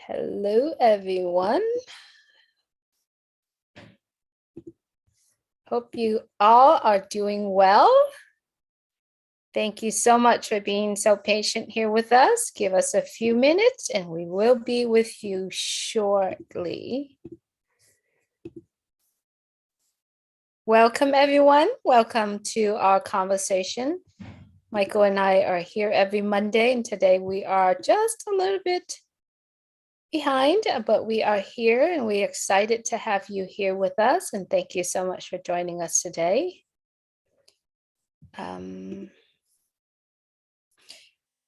Hello, everyone. Hope you all are doing well. Thank you so much for being so patient here with us. Give us a few minutes and we will be with you shortly. Welcome, everyone. Welcome to our conversation. Michael and I are here every Monday, and today we are just a little bit behind, but we are here and we're excited to have you here with us. And thank you so much for joining us today.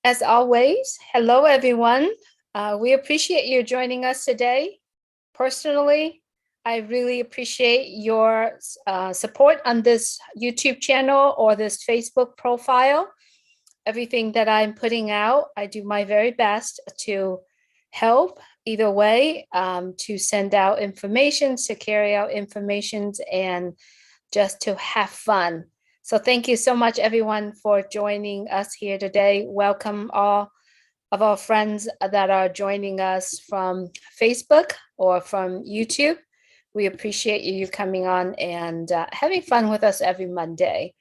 As always, hello, everyone. We appreciate you joining us today. Personally, I really appreciate your support on this YouTube channel or this Facebook profile. Everything that I'm putting out, I do my very best to help either way, to send out information, to carry out information, and just to have fun. So thank you so much, everyone, for joining us here today. Welcome all of our friends that are joining us from Facebook or from YouTube. We appreciate you coming on and having fun with us every Monday.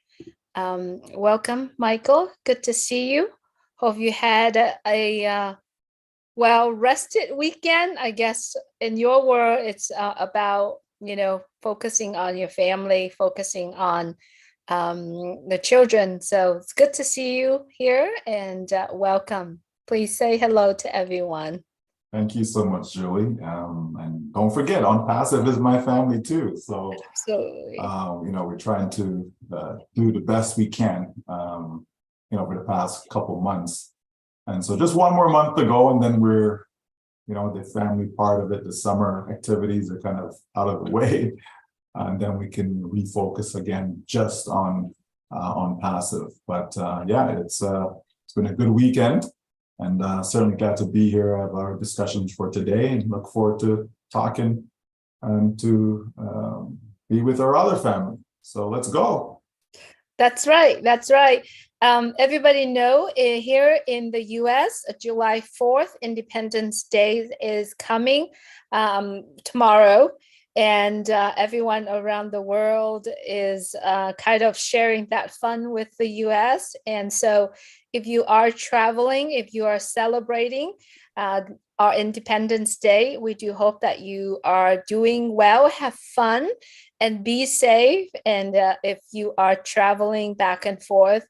Welcome, Michael. Good to see you. Hope you had a well-rested weekend. I guess in your world, it's about, focusing on your family, focusing on the children. So it's good to see you here and welcome. Please say hello to everyone. Thank you so much, Julie. And don't forget, On Passive is my family too. So, absolutely. We're trying to do the best we can, for the past couple months. And so just one more month to go, and then we're, the family part of it, the summer activities are kind of out of the way. And then we can refocus again just on Passive. But it's been a good weekend. And certainly glad to be here at our discussions for today, and look forward to talking and to be with our other family. So let's go. That's right. That's right. Everybody know here in the US, July 4th, Independence Day is coming tomorrow. And everyone around the world is kind of sharing that fun with the US. And so if you are traveling, if you are celebrating our Independence Day, we do hope that you are doing well, have fun, and be safe. And if you are traveling back and forth,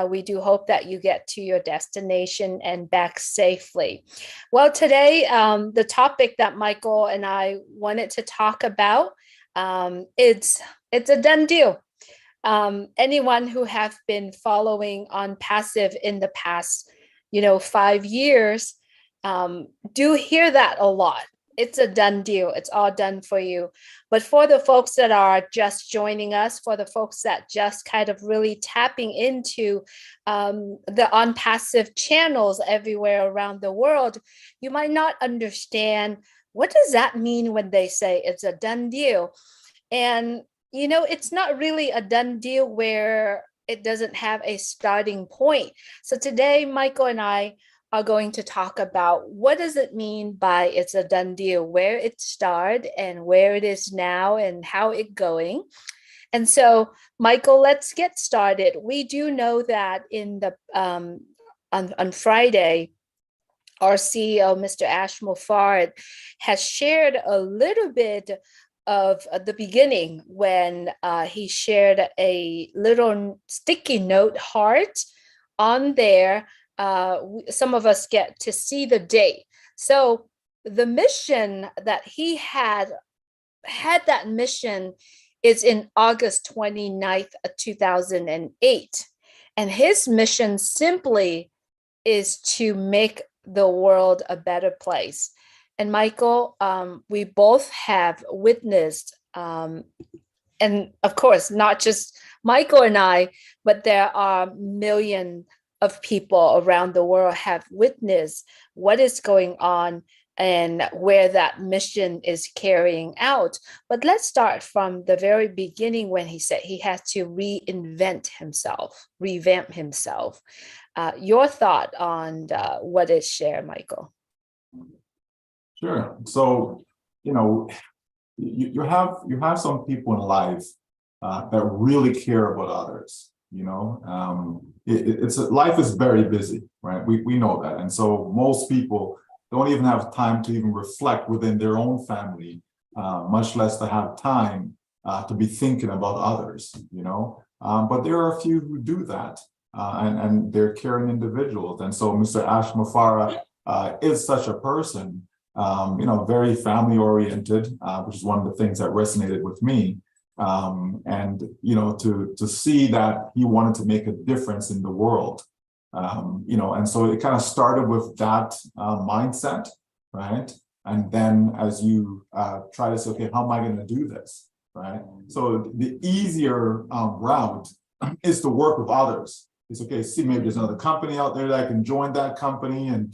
we do hope that you get to your destination and back safely. Well, today, the topic that Michael and I wanted to talk about, it's a done deal. Anyone who have been following On Passive in the past, 5 years, do hear that a lot. It's a done deal. It's all done for you. But for the folks that are just joining us, for the folks that just kind of really tapping into the On Passive channels everywhere around the world, you might not understand, what does that mean when they say it's a done deal? And, it's not really a done deal where it doesn't have a starting point. So today, Michael and I are going to talk about what does it mean by it's a done deal, where it started and where it is now and how it's going. And so, Michael, let's get started. We do know that in the on Friday, our CEO, Mr. Ash Mufarad, has shared a little bit of the beginning when he shared a little sticky note heart on there. Some of us get to see the date. So the mission that he had that mission is in August 29th, 2008. And his mission simply is to make the world a better place. And Michael, we both have witnessed, and of course, not just Michael and I, but there are millions of people around the world have witnessed what is going on and where that mission is carrying out. But let's start from the very beginning when he said he had to revamp himself. Your thought on what is shared, Michael? Sure. So, you have some people in life that really care about others. Life is very busy, right? We know that, and so most people don't even have time to even reflect within their own family, much less to have time to be thinking about others. But there are a few who do that, and they're caring individuals. And so Mr. Ash Mufara is such a person. Very family oriented, which is one of the things that resonated with me. And to see that he wanted to make a difference in the world. And so it kind of started with that mindset, right? And then as you try to say, okay, how am I going to do this, right? So the easier route is to work with others. It's okay, see, maybe there's another company out there that I can join that company and,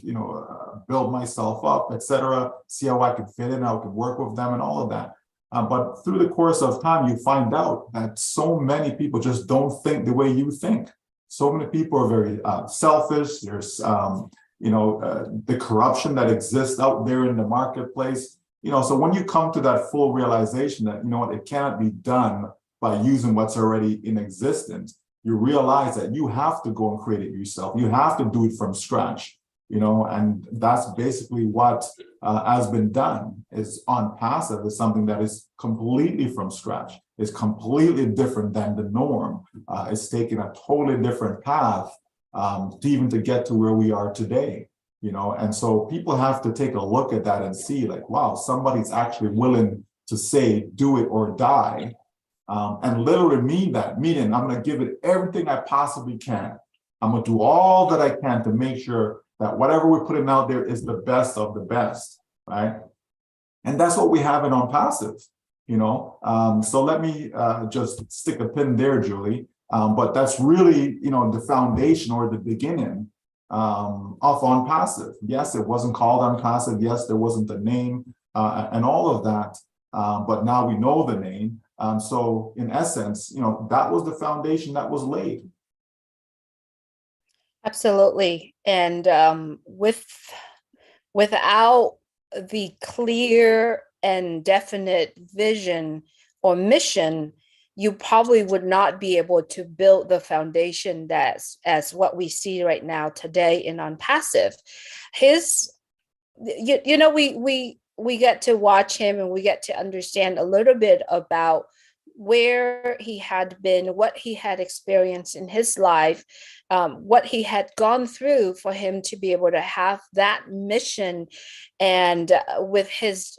build myself up, etc. See how I can fit in, how I can work with them and all of that. But through the course of time, you find out that so many people just don't think the way you think. So many people are very selfish. There's, the corruption that exists out there in the marketplace. So when you come to that full realization that, it cannot be done by using what's already in existence, you realize that you have to go and create it yourself. You have to do it from scratch, and that's basically what has been done. Is on passive is something that is completely from scratch. It's completely different than the norm. It's taking a totally different path to get to where we are today. And so people have to take a look at that and see like, wow, somebody's actually willing to say, do it or die. And literally mean that, meaning I'm going to give it everything I possibly can. I'm going to do all that I can to make sure that whatever we're putting out there is the best of the best, right? And that's what we have in On Passive, So let me just stick a pin there, Julie. But that's really, the foundation or the beginning of On Passive. Yes, it wasn't called On Passive. Yes, there wasn't the name and all of that. But now we know the name. So in essence, that was the foundation that was laid. Absolutely. And without the clear and definite vision or mission, you probably would not be able to build the foundation that's as what we see right now today in On Passive. We get to watch him and we get to understand a little bit about where he had been, what he had experienced in his life, what he had gone through for him to be able to have that mission, and with his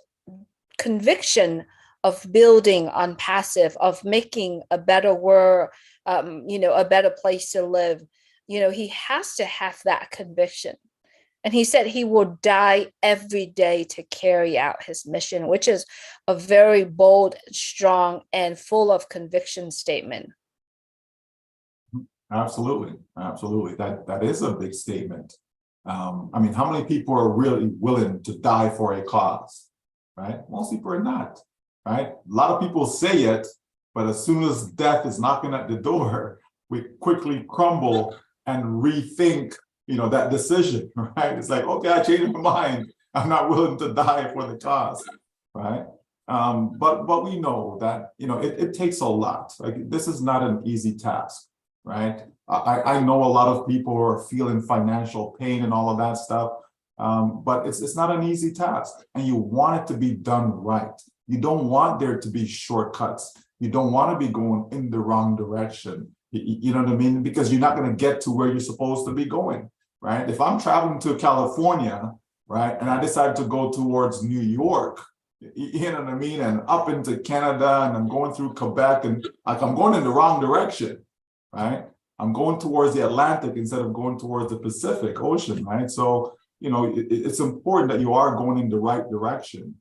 conviction of building On Passive, of making a better world, a better place to live. He has to have that conviction. And he said he will die every day to carry out his mission, which is a very bold, strong, and full of conviction statement. Absolutely. Absolutely. That is a big statement. How many people are really willing to die for a cause, right? Most people are not, right? A lot of people say it, but as soon as death is knocking at the door, we quickly crumble and rethink that decision, right? It's like, okay, I changed my mind. I'm not willing to die for the cause, right? But we know that, it takes a lot. Like, this is not an easy task, right? I know a lot of people are feeling financial pain and all of that stuff, but it's not an easy task, and you want it to be done right. You don't want there to be shortcuts. You don't want to be going in the wrong direction. You know what I mean? Because you're not going to get to where you're supposed to be going. Right? If I'm traveling to California, right, and I decide to go towards New York, you know what I mean, and up into Canada, and I'm going through Quebec, and like I'm going in the wrong direction, right? I'm going towards the Atlantic instead of going towards the Pacific Ocean, right? So, it's important that you are going in the right direction.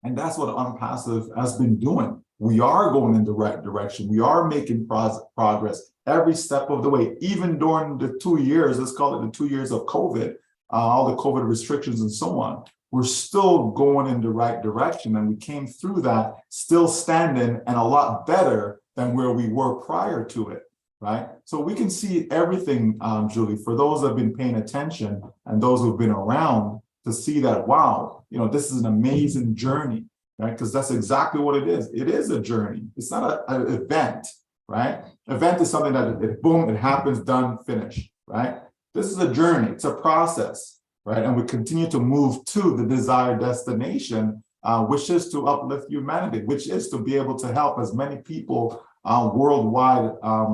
And that's what On Passive has been doing. We are going in the right direction. We are making progress every step of the way, even during the 2 years, let's call it the 2 years of COVID, all the COVID restrictions and so on. We're still going in the right direction. And we came through that still standing and a lot better than where we were prior to it, right? So we can see everything, Julie, for those that have been paying attention and those who've been around, to see that, wow, this is an amazing journey, right? Because that's exactly what it is. It is a journey. It's not an event, right? Event is something that boom, it happens, done, finished, right? This is a journey. It's a process, right? And we continue to move to the desired destination, which is to uplift humanity, which is to be able to help as many people worldwide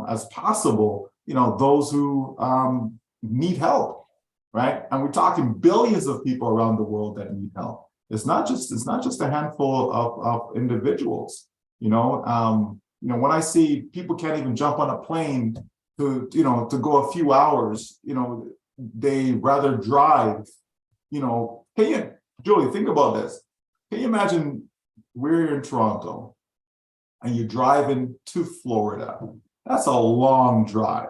as possible, those who need help, right? And we're talking billions of people around the world that need help. It's not just a handful of individuals, when I see people can't even jump on a plane to go a few hours, they rather drive, Julie, think about this. Can you imagine we're in Toronto and you're driving to Florida? That's a long drive.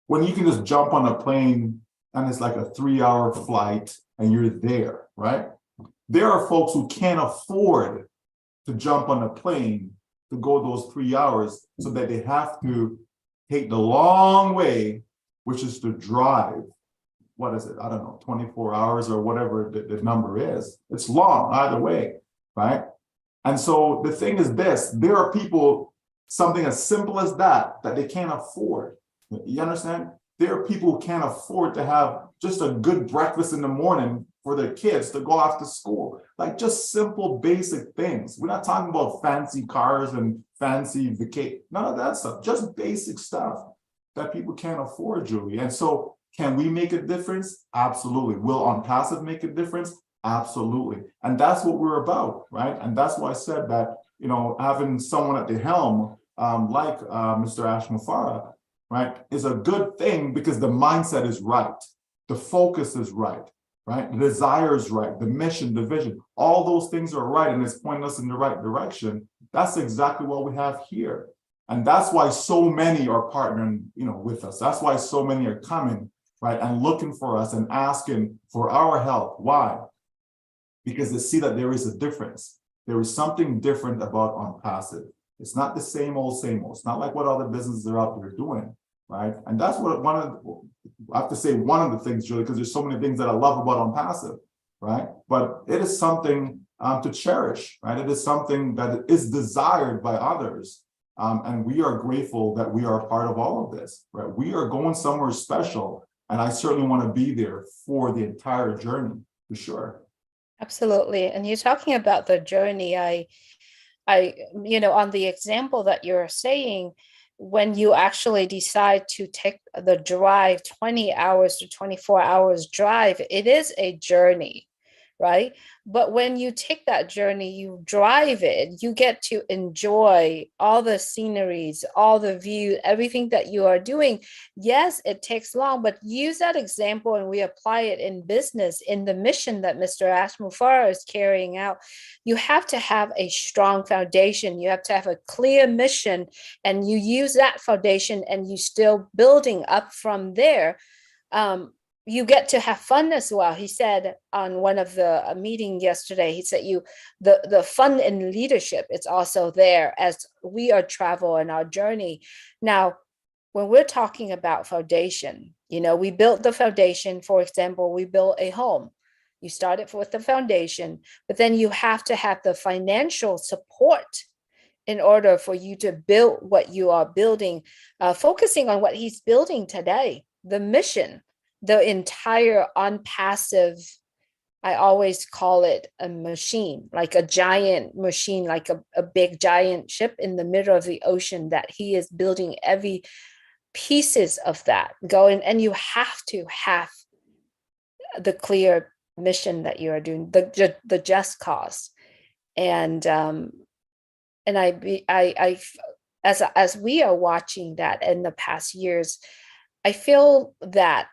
When you can just jump on a plane and it's like a 3-hour flight and you're there, right? There are folks who can't afford to jump on a plane to go those 3 hours, so that they have to take the long way, which is to drive. What is it? I don't know, 24 hours or whatever the number is. It's long either way, right? And so the thing is this, there are people, something as simple as that they can't afford. You understand? There are people who can't afford to have just a good breakfast in the morning for their kids to go off to school. Like just simple, basic things. We're not talking about fancy cars and fancy vacation, none of that stuff, just basic stuff that people can't afford, Julie. And so can we make a difference? Absolutely. Will On Passive make a difference? Absolutely. And that's what we're about, right? And that's why I said that, having someone at the helm like Mr. Ashmufara, right, is a good thing, because the mindset is right. The focus is right, right? The desire is right. The mission, the vision, all those things are right, and it's pointing us in the right direction. That's exactly what we have here. And that's why so many are partnering, with us. That's why so many are coming, right, and looking for us and asking for our help. Why? Because they see that there is a difference. There is something different about On Passive. It's not the same old, same old. It's not like what other businesses are out there doing, right? And that's what I have to say, one of the things, Julie, because there's so many things that I love about On Passive, right? But it is something to cherish, right? It is something that is desired by others. And we are grateful that we are a part of all of this, right? We are going somewhere special. And I certainly want to be there for the entire journey, for sure. Absolutely. And you're talking about the journey. I, on the example that you're saying, when you actually decide to take the drive, 20 hours to 24 hours drive, it is a journey, right? But when you take that journey, you drive it, you get to enjoy all the sceneries, all the views, everything that you are doing. Yes, it takes long, but use that example and we apply it in business, in the mission that Mr. Ashmufara is carrying out. You have to have a strong foundation. You have to have a clear mission, and you use that foundation and you still building up from there. You get to have fun as well. He said on one of the meeting yesterday, he said the fun in leadership, it's also there as we are travel in our journey. Now, when we're talking about foundation, we built the foundation. For example, we built a home. You started with the foundation, but then you have to have the financial support in order for you to build what you are building, focusing on what he's building today, the mission, the entire On Passive. I always call it a machine, like a giant machine, like a big giant ship in the middle of the ocean, that he is building every pieces of that going. And you have to have the clear mission that you are doing, the just cause. And I as we are watching that in the past years, I feel that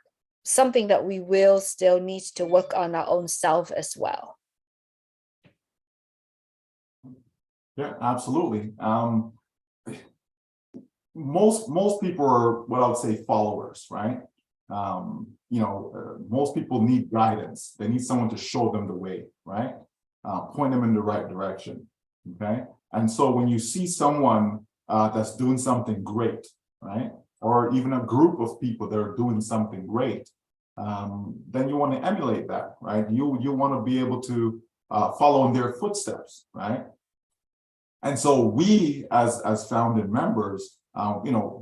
something that we will still need to work on our own self as well. Yeah, absolutely. Most people are what I would say followers, right? Most people need guidance. They need someone to show them the way, right? Point them in the right direction. Okay. And so when you see someone that's doing something great, right? Or even a group of people that are doing something great, then you want to emulate that, right? You want to be able to follow in their footsteps, right? And so we, as founding members,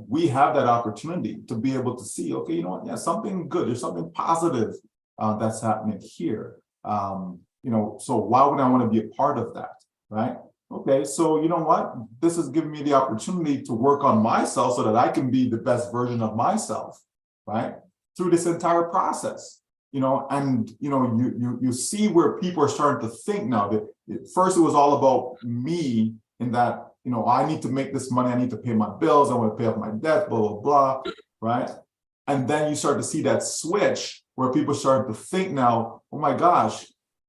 we have that opportunity to be able to see, okay, you know what, yeah, something good, there's something positive that's happening here. So why would I want to be a part of that, right? Okay, so you know what, this is giving me the opportunity to work on myself so that I can be the best version of myself, right? Through this entire process, and you see where people are starting to think now. That first it was all about me, in that, I need to make this money, I need to pay my bills, I want to pay off my debt, blah, blah, blah, right? And then you start to see that switch where people start to think now, oh my gosh,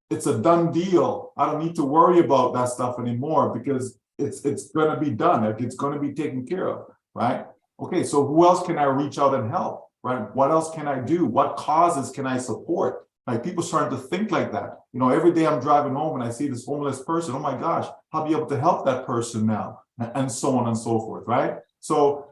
it's a done deal. I don't need to worry about that stuff anymore because it's going to be done. Like, it's going to be taken care of, right? Okay, so who else can I reach out and help, right? What else can I do? What causes can I support? Like, people starting to think like that. Every day I'm driving home and I see this homeless person. Oh my gosh, I'll be able to help that person now, and so on and so forth, right? So,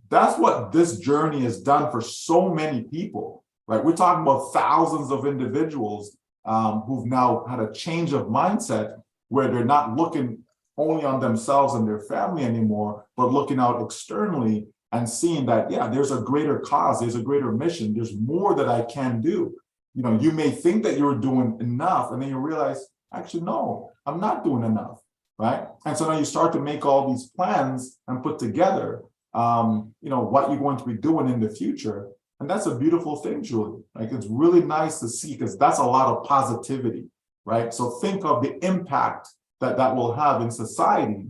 that's what this journey has done for so many people, right? We're talking about thousands of individuals who've now had a change of mindset, where they're not looking only on themselves and their family anymore, but looking out externally and seeing that, yeah, there's a greater cause, there's a greater mission, there's more that I can do. You may think that you're doing enough, and then you realize, actually, no, I'm not doing enough, right? And so now you start to make all these plans and put together, what you're going to be doing in the future. And that's a beautiful thing, Julie. Like, it's really nice to see, because that's a lot of positivity, right? So think of the impact that will have in society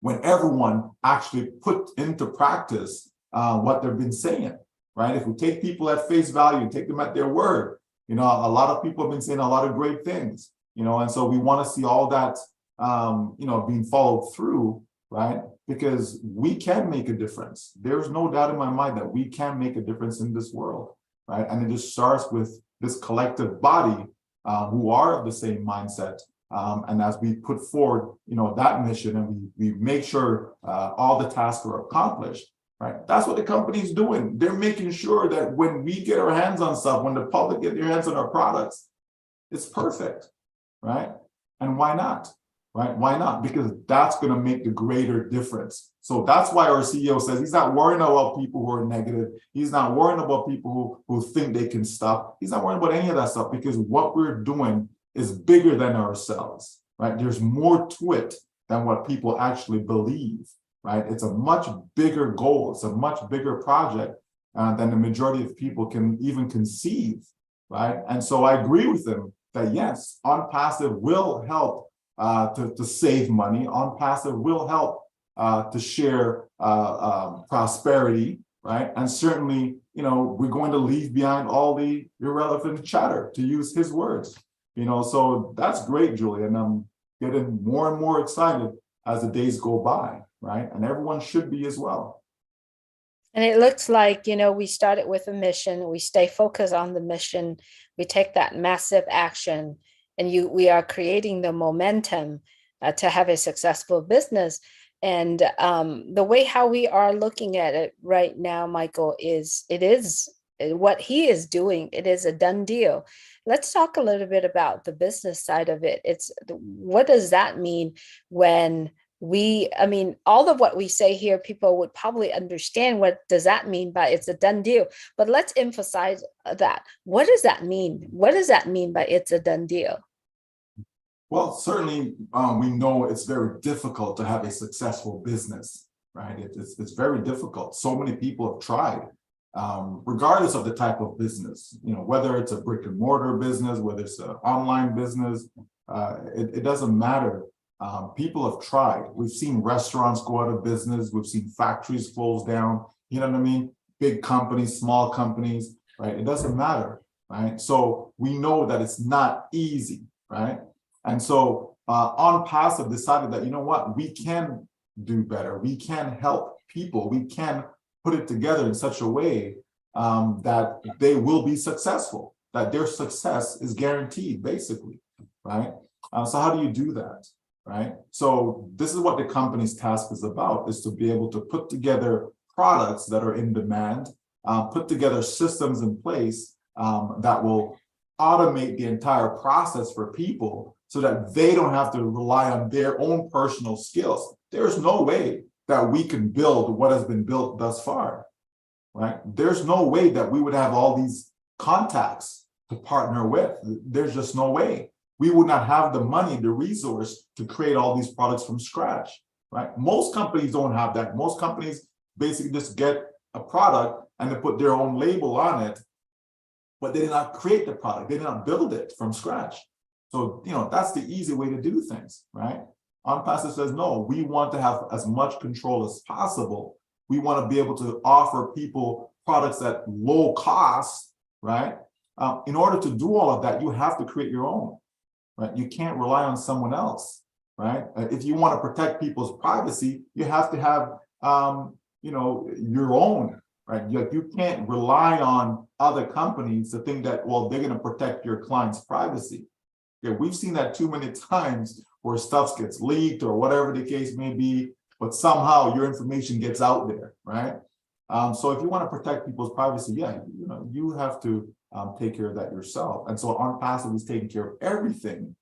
when everyone actually put into practice what they've been saying. Right? If we take people at face value and take them at their word, a lot of people have been saying a lot of great things, and so we want to see all that, being followed through, right? Because we can make a difference. There's no doubt in my mind that we can make a difference in this world, right? And it just starts with this collective body who are of the same mindset. And as we put forward, that mission, and we make sure all the tasks are accomplished, right? That's what the company's doing. They're making sure that when we get our hands on stuff, when the public get their hands on our products, it's perfect, right? And why not, right? Why not? Because that's going to make the greater difference. So that's why our CEO says he's not worrying about people who are negative. He's not worrying about people who think they can stop. He's not worrying about any of that stuff, because what we're doing is bigger than ourselves, right? There's more to it than what people actually believe. Right? It's a much bigger goal. It's a much bigger project than the majority of people can even conceive, right? And so I agree with them that yes, on passive will help to save money. On passive will help to share prosperity, right? And certainly, we're going to leave behind all the irrelevant chatter, to use his words. So that's great, Julie, and I'm getting more and more excited as the days go by. Right? And everyone should be as well. And it looks like, we started with a mission, we stay focused on the mission, we take that massive action, and we are creating the momentum to have a successful business. And the way how we are looking at it right now, Michael, is what he is doing. It is a done deal. Let's talk a little bit about the business side of it. What does that mean when all of what we say here, people would probably understand what does that mean by it's a done deal. But let's emphasize that. What does that mean? What does that mean by it's a done deal? Well, certainly we know it's very difficult to have a successful business, right? It's very difficult. So many people have tried, regardless of the type of business, whether it's a brick and mortar business, whether it's an online business, it doesn't matter. People have tried. We've seen restaurants go out of business. We've seen factories close down. You know what I mean? Big companies, small companies, right? It doesn't matter, right? So we know that it's not easy, right? And so On Passive decided that, we can do better. We can help people. We can put it together in such a way that they will be successful, that their success is guaranteed, basically, right? So how do you do that? Right. So this is what the company's task is about, is to be able to put together products that are in demand put together systems in place that will automate the entire process for people so that they don't have to rely on their own personal skills. There's no way that we can build what has been built thus far, right? There's no way that we would have all these contacts to partner with. There's just no way. We would not have the money, the resource to create all these products from scratch, right? Most companies don't have that. Most companies basically just get a product and they put their own label on it, but they did not create the product. They did not build it from scratch. So, that's the easy way to do things, right? OnPassive says, no, we want to have as much control as possible. We want to be able to offer people products at low cost, right? In order to do all of that, you have to create your own, right? You can't rely on someone else, right? If you want to protect people's privacy, you have to have, your own, right? You can't rely on other companies to think that, well, they're going to protect your client's privacy. Yeah, we've seen that too many times where stuff gets leaked or whatever the case may be, but somehow your information gets out there, right? So if you want to protect people's privacy, you have to take care of that yourself. And so OnPassive is taking care of everything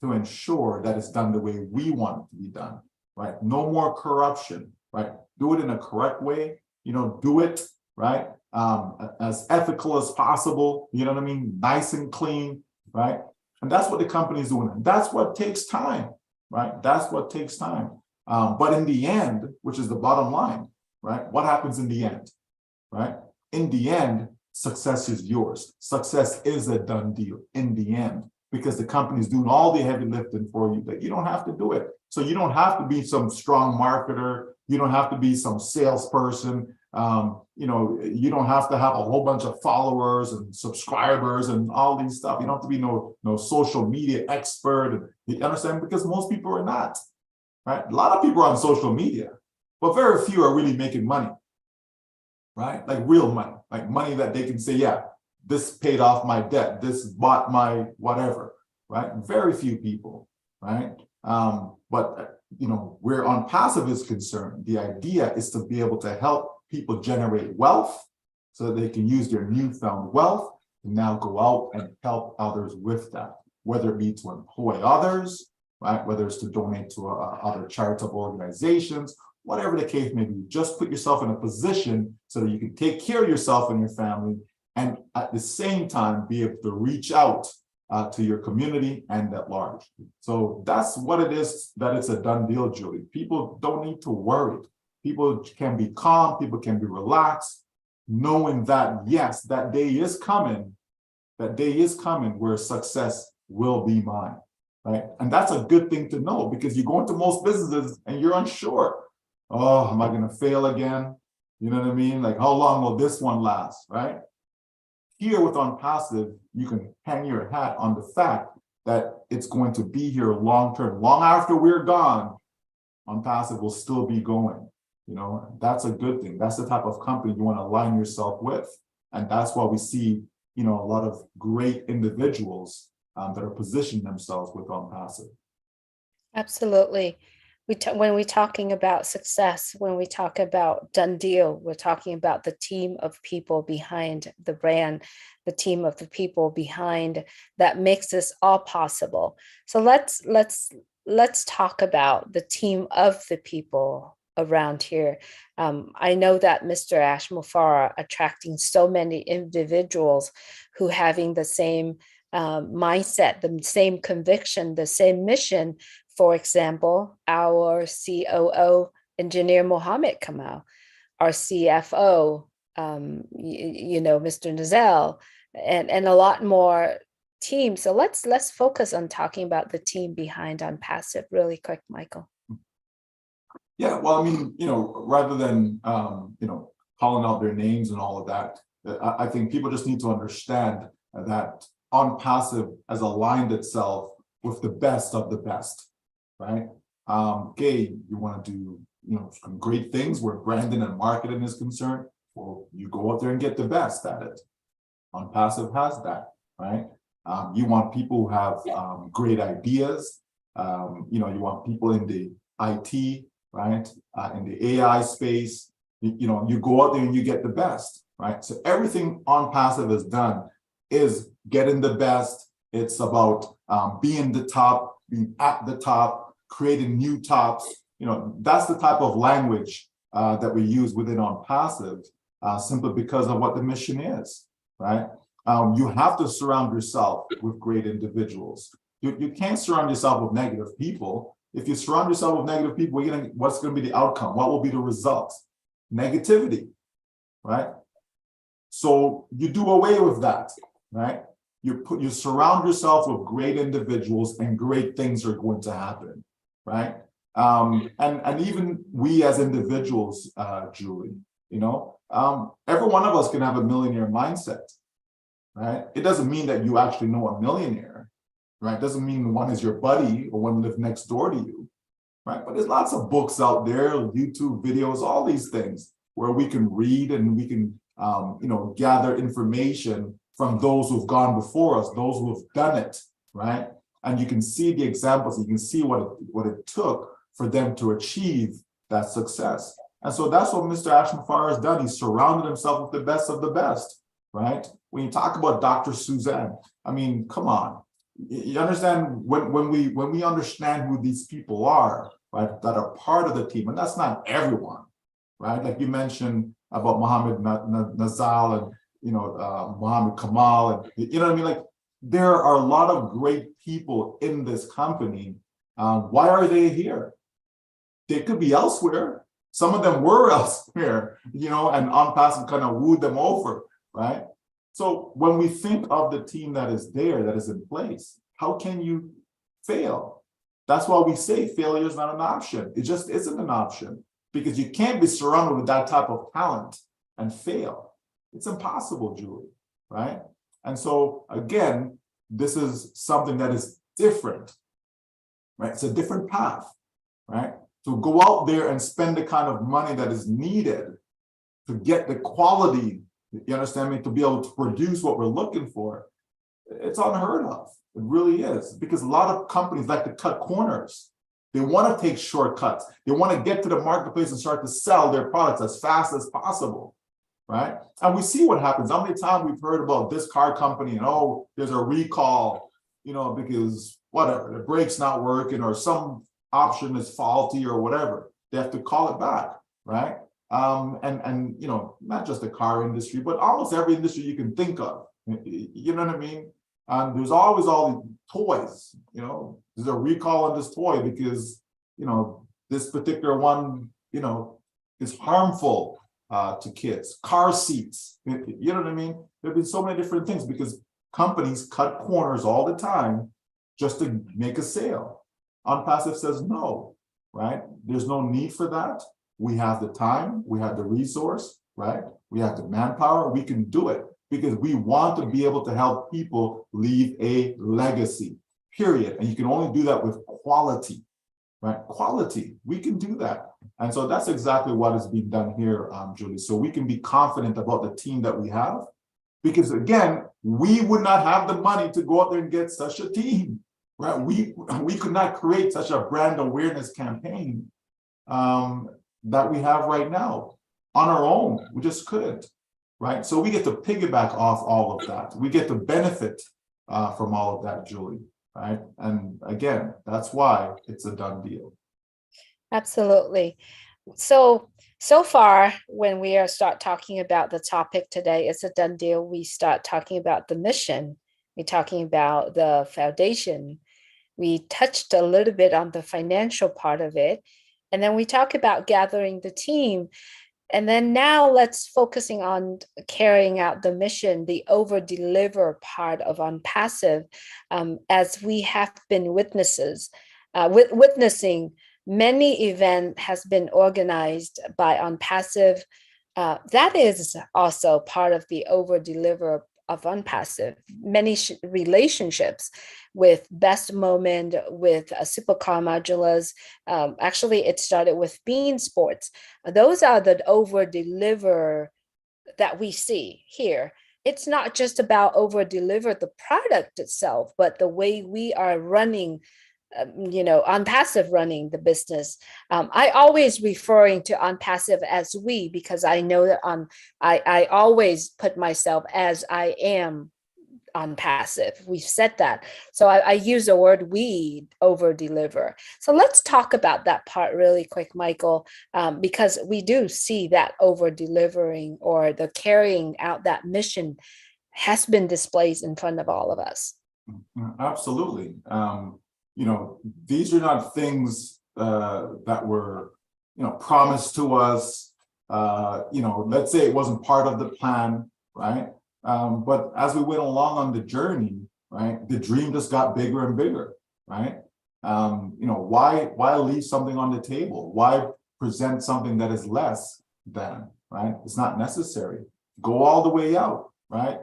to ensure that it's done the way we want it to be done, right? No more corruption, right? Do it in a correct way, do it, right? As ethical as possible, you know what I mean? Nice and clean, right? And that's what the company is doing. And that's what takes time, right? That's what takes time. But in the end, which is the bottom line, right? What happens in the end, right? In the end, success is yours. Success is a done deal in the end, because the company is doing all the heavy lifting for you, that you don't have to do it. So you don't have to be some strong marketer. You don't have to be some salesperson. You don't have to have a whole bunch of followers and subscribers and all these stuff. You don't have to be no social media expert. You understand? Because most people are not, right? A lot of people are on social media, but very few are really making money, right? Like real money, like money that they can say, yeah, this paid off my debt, this bought my whatever, right? Very few people, right? But where OnPassive is concerned, the idea is to be able to help people generate wealth so that they can use their newfound wealth to now go out and help others with that, whether it be to employ others, right? Whether it's to donate to other charitable organizations, whatever the case may be. Just put yourself in a position so that you can take care of yourself and your family, and at the same time be able to reach out to your community and at large. So that's what it is, that it's a done deal, Julie. People don't need to worry. People can be calm, people can be relaxed, knowing that, yes, that day is coming where success will be mine, right? And that's a good thing to know, because you go into most businesses and you're unsure. Oh, am I going to fail again? You know what I mean? Like, how long will this one last, right? Here with OnPassive, you can hang your hat on the fact that it's going to be here long term. Long after we're gone, OnPassive will still be going. That's a good thing. That's the type of company you want to align yourself with. And that's why we see, a lot of great individuals that are positioning themselves with OnPassive. Absolutely. When we're talking about success, when we talk about done deal, we're talking about the team of people behind the brand, the team of the people behind that makes this all possible. So let's talk about the team of the people around here. I know that Mr. Ashmufara attracting so many individuals who having the same mindset, the same conviction, the same mission. For example, our COO, Engineer Mohammed Kamal, our CFO, Mr. Nazel, and a lot more teams. So let's focus on talking about the team behind OnPassive really quick, Michael. Yeah, well, I mean, rather than calling out their names and all of that, I think people just need to understand that OnPassive has aligned itself with the best of the best. Right? Okay, you want to do some great things where branding and marketing is concerned. Well, you go out there and get the best at it. OnPassive has that, right? You want people who have great ideas. You want people in the IT, right? In the AI space. You go out there and you get the best, right? So everything on passive is done is getting the best. It's about being the top, being at the top, creating new tops. That's the type of language that we use within on passive, simply because of what the mission is, right? You have to surround yourself with great individuals. You can't surround yourself with negative people. If you surround yourself with negative people, what's going to be the outcome? What will be the results? Negativity, right? So you do away with that, right? You surround yourself with great individuals, and great things are going to happen, right? And even we as individuals, Julie, every one of us can have a millionaire mindset, right? It doesn't mean that you actually know a millionaire, right? It doesn't mean one is your buddy or one lives next door to you, right? But there's lots of books out there, YouTube videos, all these things where we can read and we can, gather information from those who've gone before us, those who have done it, right? And you can see the examples, you can see what it took for them to achieve that success. And so that's what Mr. Ashmafar has done. He's surrounded himself with the best of the best, right? When you talk about Dr. Suzanne, I mean, come on. You understand when we understand who these people are, right, that are part of the team, and that's not everyone, right? Like you mentioned about Mohammed Nazal and Mohammed Kamal, and you know what I mean? Like there are a lot of great people in this company. Why are they here? They could be elsewhere. Some of them were elsewhere, and on passive kind of wooed them over, right? So when we think of the team that is there, that is in place, how can you fail? That's why we say failure is not an option. It just isn't an option, because you can't be surrounded with that type of talent and fail. It's impossible, Julie, right? And so again, this is something that is different, right? It's a different path, right? To go out there and spend the kind of money that is needed to get the quality, you understand me, to be able to produce what we're looking for, it's unheard of. It really is, because a lot of companies like to cut corners. They want to take shortcuts. They want to get to the marketplace and start to sell their products as fast as possible, right? And we see what happens. How many times we've heard about this car company and, oh, there's a recall, because whatever, the brake's not working or some option is faulty or whatever. They have to call it back, right? And not just the car industry, but almost every industry you can think of. You know what I mean? There's always all the toys. There's a recall on this toy because this particular one is harmful to kids. Car seats. You know what I mean? There've been so many different things because companies cut corners all the time just to make a sale. OnPassive says no, right? There's no need for that. We have the time, we have the resource, right? We have the manpower, we can do it because we want to be able to help people leave a legacy, period. And you can only do that with quality, right? Quality, we can do that. And so that's exactly what is being done here, Julie. So we can be confident about the team that we have, because again, we would not have the money to go out there and get such a team, right? We could not create such a brand awareness campaign that we have right now on our own. We just couldn't, right? So we get to piggyback off all of that. We get to benefit from all of that, Julie, right? And again, that's why it's a done deal. Absolutely. So far, when we start talking about the topic today, it's a done deal. We start talking about the mission. We're talking about the foundation. We touched a little bit on the financial part of it. And then we talk about gathering the team. And then now let's focusing on carrying out the mission, the over-deliver part of OnPassive, as we have been witnessing many events has been organized by OnPassive. That is also part of the over-deliver of OnPassive. Many relationships with Best Moment, with Supercar Modulars. Actually, it started with Bean Sports. Those are the over-deliver that we see here. It's not just about over-deliver the product itself, but the way we are running on passive running the business. I always referring to on passive as we, because I know that I always put myself as I am on passive. We've said that. So I use the word we over deliver. So let's talk about that part really quick, Michael, because we do see that over delivering or the carrying out that mission has been displayed in front of all of us. Absolutely. These are not things that were, promised to us. Let's say it wasn't part of the plan, right? But as we went along on the journey, right, the dream just got bigger and bigger, right? Why leave something on the table? Why present something that is less than, right? It's not necessary. Go all the way out, right?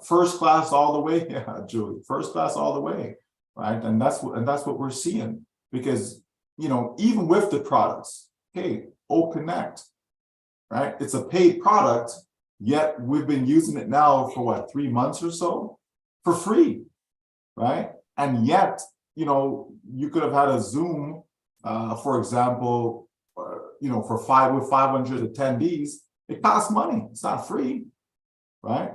First class all the way, yeah, Julie, first class all the way, right? And that's what we're seeing, because even with the products, hey, Connect, right? It's a paid product. Yet we've been using it now for what, 3 months or so for free, right? And yet, you could have had a Zoom, for example, with 500 attendees. It costs money. It's not free, right?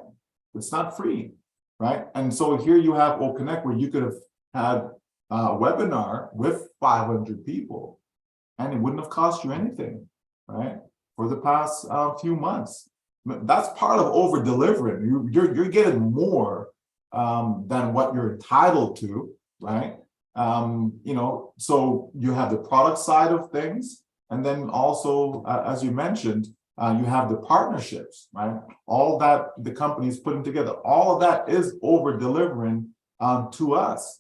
It's not free, right? And so here you have Connect, where you could have had a webinar with 500 people, and it wouldn't have cost you anything, right? For the past few months. That's part of over delivering. You're getting more than what you're entitled to, right? So you have the product side of things, and then also, as you mentioned, you have the partnerships, right? All that the company is putting together, all of that is over delivering to us,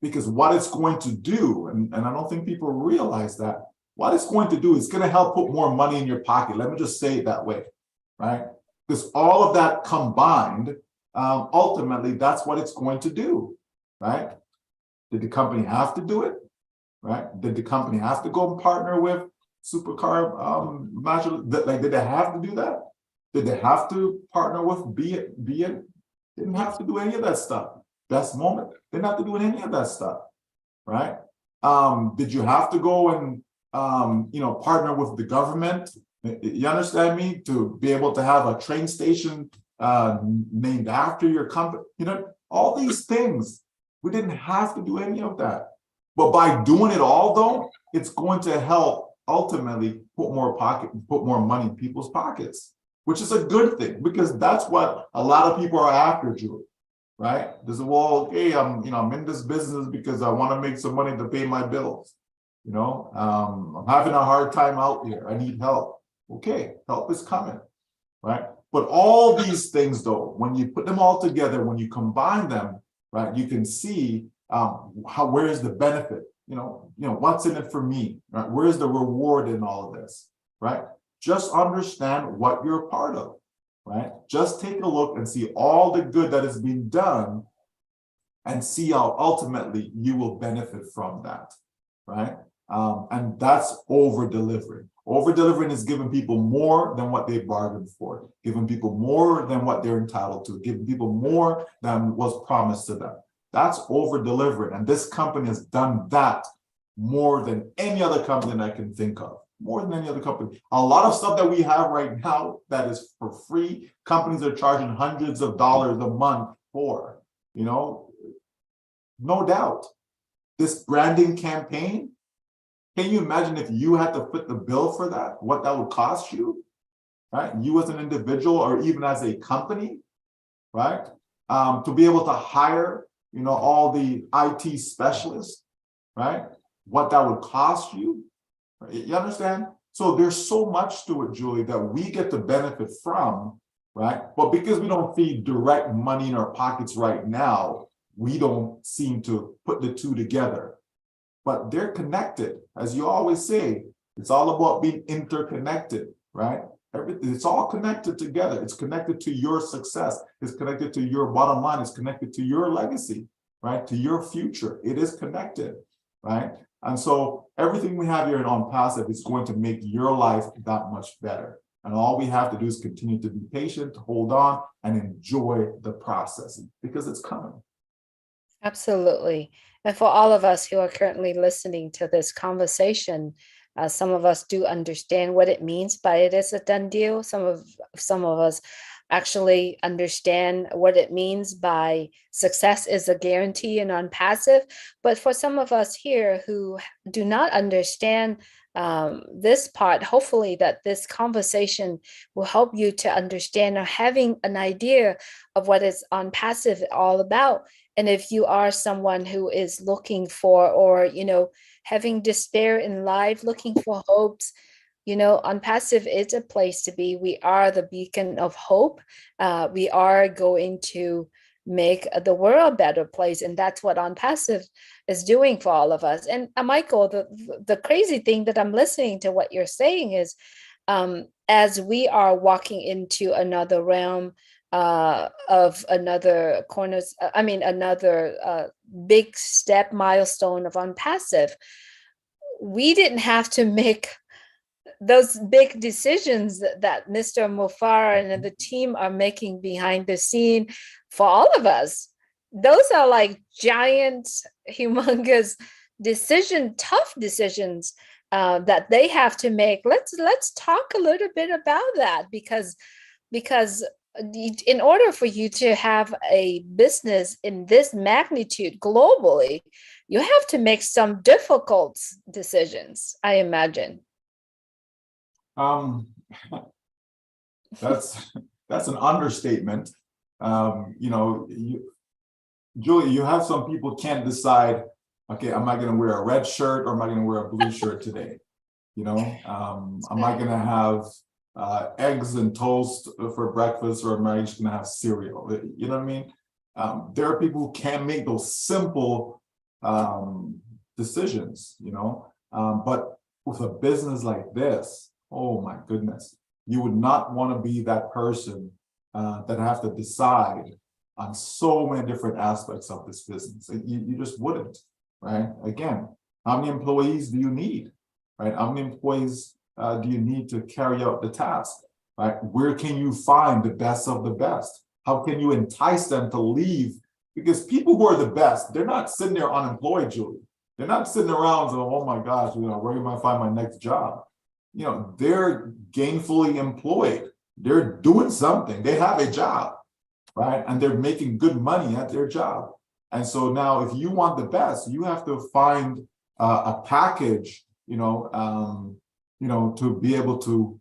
because what it's going to do, and I don't think people realize that, what it's going to do is going to help put more money in your pocket. Let me just say it that way. Right? Because all of that combined, ultimately, that's what it's going to do, right? Did the company have to do it, right? Did the company have to go and partner with Supercar did they have to do that? Did they have to partner with Be It? Didn't have to do any of that stuff. Best Moment, didn't have to do any of that stuff, right? Did you have to go and partner with the government? You understand me? To be able to have a train station named after your company, all these things. We didn't have to do any of that. But by doing it all, though, it's going to help ultimately put more money in people's pockets, which is a good thing, because that's what a lot of people are after, Julie, right? There's okay, I'm in this business because I want to make some money to pay my bills. I'm having a hard time out here. I need help. Okay, help is coming, right? But all these things, though, when you put them all together, when you combine them, right, you can see where is the benefit. What's in it for me, right? Where's the reward in all of this, right? Just understand what you're a part of, right? Just take a look and see all the good that is being done, and see how ultimately you will benefit from that, right? And that's over delivering. Over delivering is giving people more than what they bargained for, giving people more than what they're entitled to, giving people more than was promised to them. That's over delivering. And this company has done that more than any other company that I can think of, more than any other company. A lot of stuff that we have right now that is for free, companies are charging hundreds of dollars a month for, no doubt. This branding campaign, can you imagine if you had to foot the bill for that, what that would cost you, right? You as an individual or even as a company, right? To be able to hire, all the IT specialists, right? What that would cost you, you understand? So there's so much to it, Julie, that we get to benefit from, right? But because we don't see direct money in our pockets right now, we don't seem to put the two together. But they're connected. As you always say, it's all about being interconnected, right? It's all connected together. It's connected to your success. It's connected to your bottom line. It's connected to your legacy, right? To your future. It is connected, right? And so everything we have here on Passive is going to make your life that much better. And all we have to do is continue to be patient, hold on, and enjoy the process, because it's coming. Absolutely. And for all of us who are currently listening to this conversation, some of us do understand what it means by it is a done deal. Some of us actually understand what it means by success is a guarantee and on passive. But for some of us here who do not understand this part, hopefully that this conversation will help you to understand or having an idea of what is on passive all about. And if you are someone who is looking for, or, having despair in life, looking for hopes, on passive is a place to be. We are the beacon of hope. We are going to make the world a better place. And that's what on passive is doing for all of us. And Michael, the crazy thing that I'm listening to what you're saying is, as we are walking into another realm of another corners, another big step milestone of unpassive, we didn't have to make those big decisions that Mr. Mufar and the team are making behind the scene for all of us. Those are like giant, humongous tough decisions that they have to make. Let's talk a little bit about that, because in order for you to have a business in this magnitude globally, you have to make some difficult decisions, I imagine. Um, that's that's an understatement. Julie, you have some people can't decide, okay, am I going to wear a red shirt or am I going to wear a blue shirt today? Am I going to have eggs and toast for breakfast, or am I just going to have cereal? You know what I mean? There are people who can't make those simple decisions, but with a business like this, oh my goodness, you would not want to be that person that have to decide on so many different aspects of this business. You just wouldn't, right? Again, how many employees do you need, right? How many employees do you need to carry out the task, right? Where can you find the best of the best? How can you entice them to leave? Because people who are the best, they're not sitting there unemployed, Julie. They're not sitting around saying, oh my gosh, where am I find my next job? They're gainfully employed. They're doing something. They have a job, right? And they're making good money at their job. And so now if you want the best, you have to find a package, to be able to,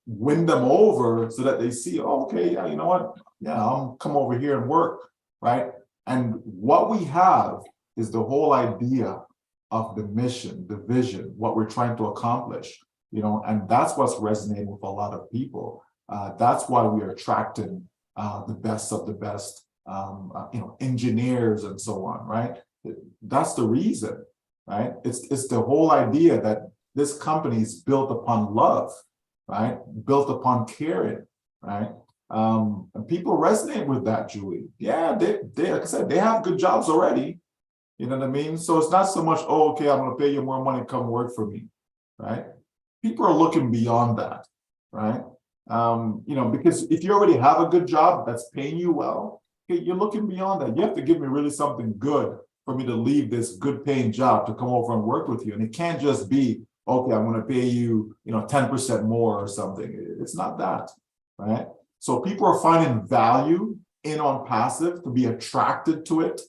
win them over so that they see, oh, okay, yeah, you know what? Yeah, I'll come over here and work, right? And what we have is the whole idea of the mission, the vision, what we're trying to accomplish, and that's what's resonating with a lot of people. That's why we are attracting the best of the best, engineers and so on, right? That's the reason, right? It's the whole idea that this company is built upon love, right? Built upon caring, right? And people resonate with that, Julie. Yeah, they like I said, they have good jobs already. You know what I mean? So it's not so much, oh, okay, I'm going to pay you more money, come work for me, right? People are looking beyond that, right? Because if you already have a good job that's paying you well, okay, you're looking beyond that. You have to give me really something good for me to leave this good paying job to come over and work with you. And it can't just be, okay, I'm going to pay you, 10% more or something. It's not that, right? So people are finding value in on passive, to be attracted to it,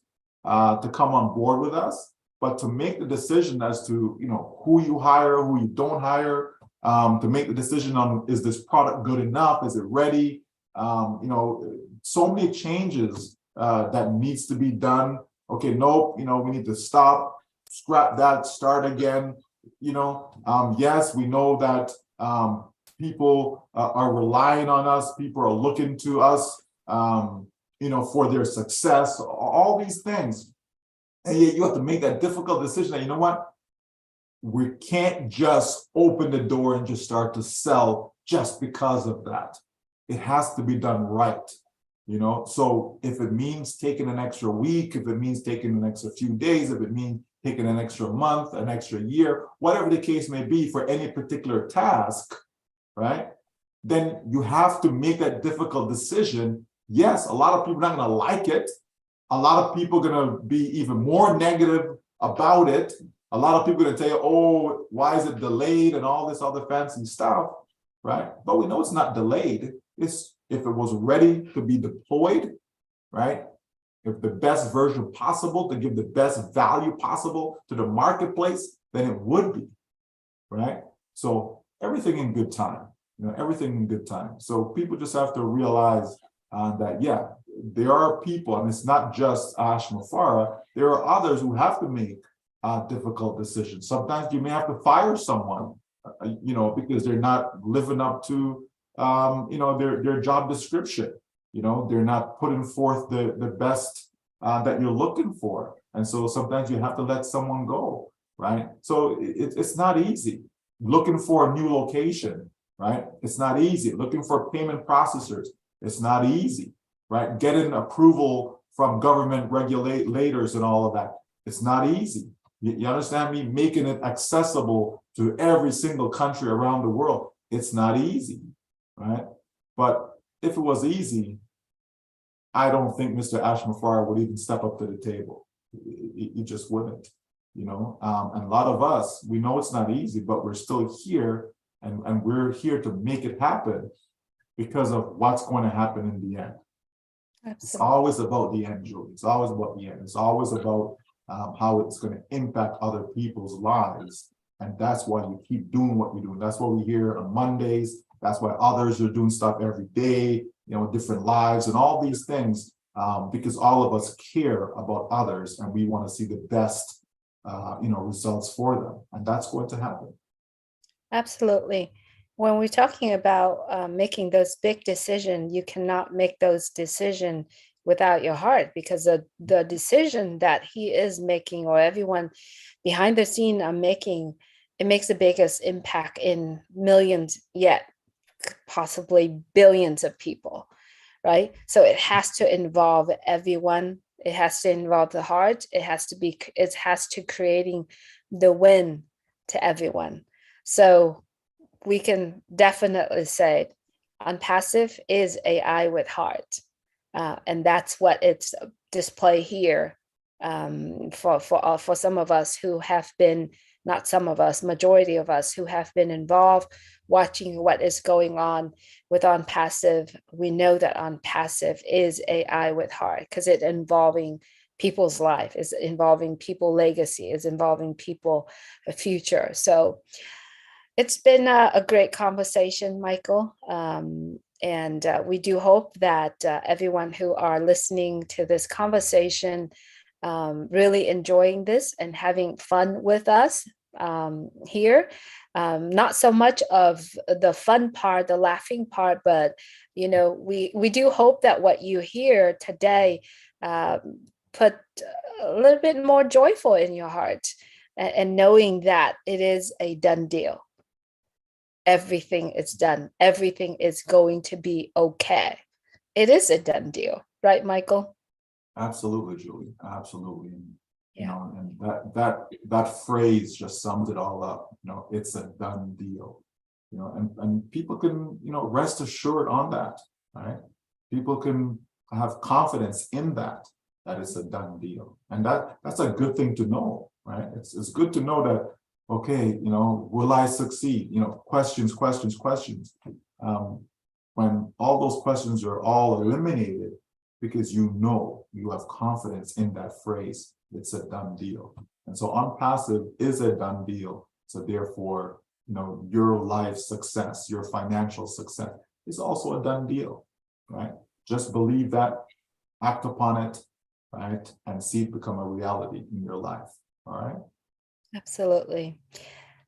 to come on board with us, but to make the decision as to, who you hire, who you don't hire, to make the decision on, is this product good enough? Is it ready? So many changes that needs to be done. Okay, nope, we need to stop, scrap that, start again. Yes, we know that people are relying on us. People are looking to us, for their success, all these things. And yet you have to make that difficult decision that, you know what? We can't just open the door and just start to sell just because of that. It has to be done right, So if it means taking an extra week, if it means taking an extra few days, if it means taking an extra month, an extra year, whatever the case may be for any particular task, right? Then you have to make that difficult decision. Yes, a lot of people are not going to like it, a lot of people are going to be even more negative about it. A lot of people are going to tell you, oh, why is it delayed and all this other fancy stuff, right? But we know it's not delayed. It's if it was ready to be deployed, right? If the best version possible to give the best value possible to the marketplace, then it would be, right? So everything in good time, everything in good time. So people just have to realize that, yeah, there are people, and it's not just Ash Mufara, there are others who have to make difficult decisions. Sometimes you may have to fire someone, because they're not living up to, their job description. They're not putting forth the best that you're looking for. And so sometimes you have to let someone go, right? So it's not easy. Looking for a new location, right? It's not easy. Looking for payment processors, it's not easy, right? Getting approval from government regulators and all of that, it's not easy. You understand me? Making it accessible to every single country around the world, it's not easy, right? But if it was easy, I don't think Mr. Ash Mufara would even step up to the table. He just wouldn't, and a lot of us, we know it's not easy, but we're still here, and we're here to make it happen because of what's going to happen in the end. Absolutely. It's always about the end, Julie. It's always about the end. It's always about how it's going to impact other people's lives. And that's why you keep doing what you're doing. That's what we hear on Mondays. That's why others are doing stuff every day, different lives and all these things, because all of us care about others and we want to see the best, results for them. And that's going to happen. Absolutely. When we're talking about making those big decisions, you cannot make those decisions without your heart, because the decision that he is making, or everyone behind the scene are making, it makes the biggest impact in millions, yet possibly billions of people, right? So it has to involve everyone. It has to involve the heart. It has to creating the win to everyone. So we can definitely say OnPassive is AI with heart. And that's what it's display here for some of us who have been, not some of us, majority of us who have been involved watching what is going on with OnPassive. We know that OnPassive is AI with heart because it's involving people's life, is involving people legacy, is involving people future. So it's been a great conversation, Michael. And we do hope that everyone who are listening to this conversation really enjoying this and having fun with us here. Not so much of the fun part, the laughing part, but we do hope that what you hear today put a little bit more joyful in your heart, and knowing that it is a done deal. Everything is done. Everything is going to be okay. It is a done deal, right, Michael? Absolutely, Julie. Absolutely. And that phrase just sums it all up. It's a done deal. And people can, rest assured on that, right? People can have confidence in that it's a done deal. And that's a good thing to know, right? It's good to know that, okay, will I succeed? Questions. When all those questions are all eliminated, because you have confidence in that phrase, it's a done deal. And so OnPassive is a done deal. So therefore, your life success, your financial success is also a done deal, right? Just believe that, act upon it, right? And see it become a reality in your life, all right? Absolutely.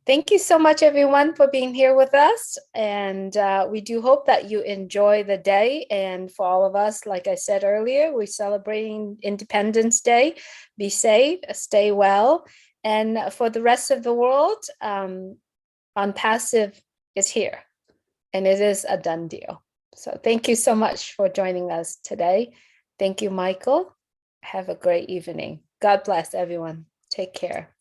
Thank you so much, everyone, for being here with us. And we do hope that you enjoy the day. And for all of us, like I said earlier, we're celebrating Independence Day. Be safe, stay well. And for the rest of the world, OnPassive is here. And it is a done deal. So thank you so much for joining us today. Thank you, Michael. Have a great evening. God bless everyone. Take care.